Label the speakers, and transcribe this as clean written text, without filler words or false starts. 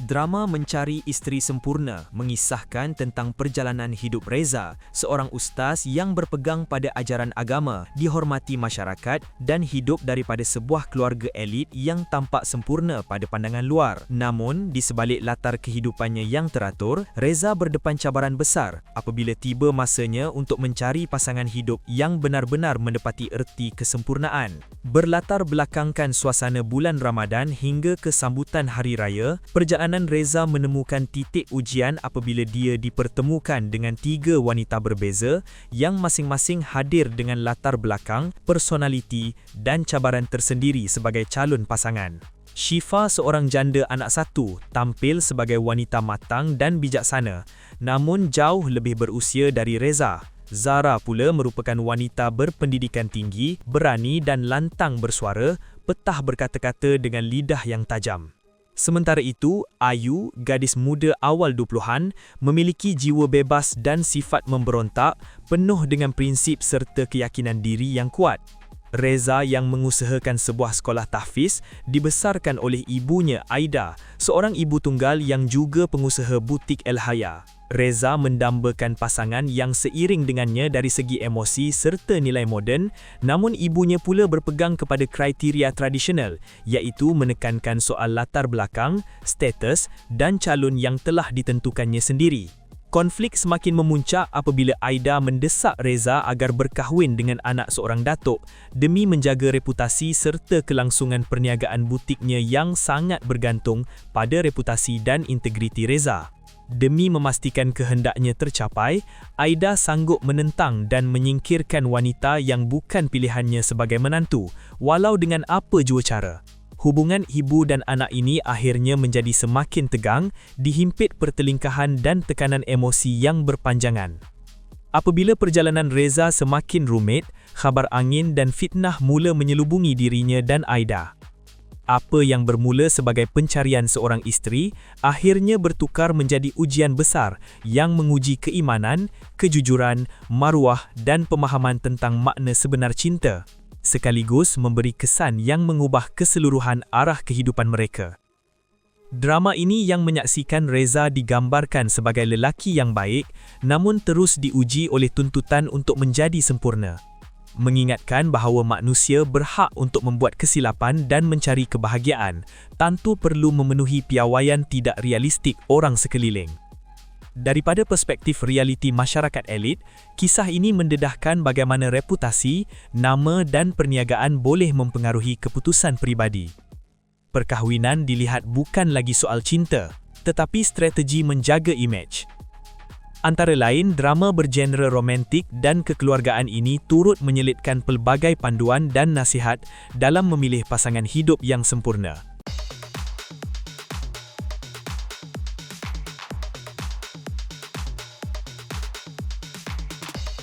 Speaker 1: Drama Mencari Isteri Sempurna mengisahkan tentang perjalanan hidup Reza, seorang ustaz yang berpegang pada ajaran agama, dihormati masyarakat dan hidup daripada sebuah keluarga elit yang tampak sempurna pada pandangan luar. Namun, di sebalik latar kehidupannya yang teratur, Reza berdepan cabaran besar apabila tiba masanya untuk mencari pasangan hidup yang benar-benar menepati erti kesempurnaan. Berlatar belakangkan suasana bulan Ramadan hingga ke sambutan Hari Raya, perjalanan Reza menemukan titik ujian apabila dia dipertemukan dengan 3 wanita berbeza yang masing-masing hadir dengan latar belakang, personaliti dan cabaran tersendiri sebagai calon pasangan. Syifa, seorang janda anak satu, tampil sebagai wanita matang dan bijaksana, namun jauh lebih berusia dari Reza. Zara pula merupakan wanita berpendidikan tinggi, berani dan lantang bersuara, petah berkata-kata dengan lidah yang tajam. Sementara itu, Ayu, gadis muda awal 20-an, memiliki jiwa bebas dan sifat memberontak, penuh dengan prinsip serta keyakinan diri yang kuat. Reza, yang mengusahakan sebuah sekolah tahfiz, dibesarkan oleh ibunya Aida, seorang ibu tunggal yang juga pengusaha butik El Haya. Reza mendambakan pasangan yang seiring dengannya dari segi emosi serta nilai moden, namun ibunya pula berpegang kepada kriteria tradisional, iaitu menekankan soal latar belakang, status dan calon yang telah ditentukannya sendiri. Konflik semakin memuncak apabila Aida mendesak Reza agar berkahwin dengan anak seorang datuk demi menjaga reputasi serta kelangsungan perniagaan butiknya yang sangat bergantung pada reputasi dan integriti Reza. Demi memastikan kehendaknya tercapai, Aida sanggup menentang dan menyingkirkan wanita yang bukan pilihannya sebagai menantu, walau dengan apa jua cara. Hubungan ibu dan anak ini akhirnya menjadi semakin tegang, dihimpit pertelingkahan dan tekanan emosi yang berpanjangan. Apabila perjalanan Reza semakin rumit, khabar angin dan fitnah mula menyelubungi dirinya dan Aida. Apa yang bermula sebagai pencarian seorang isteri, akhirnya bertukar menjadi ujian besar yang menguji keimanan, kejujuran, maruah dan pemahaman tentang makna sebenar cinta, sekaligus memberi kesan yang mengubah keseluruhan arah kehidupan mereka. Drama ini yang menyaksikan Reza digambarkan sebagai lelaki yang baik, namun terus diuji oleh tuntutan untuk menjadi sempurna. Mengingatkan bahawa manusia berhak untuk membuat kesilapan dan mencari kebahagiaan, tanpa perlu memenuhi piawaian tidak realistik orang sekeliling. Daripada perspektif realiti masyarakat elit, kisah ini mendedahkan bagaimana reputasi, nama dan perniagaan boleh mempengaruhi keputusan peribadi. Perkahwinan dilihat bukan lagi soal cinta, tetapi strategi menjaga imej. Antara lain, drama bergenre romantik dan kekeluargaan ini turut menyelitkan pelbagai panduan dan nasihat dalam memilih pasangan hidup yang sempurna.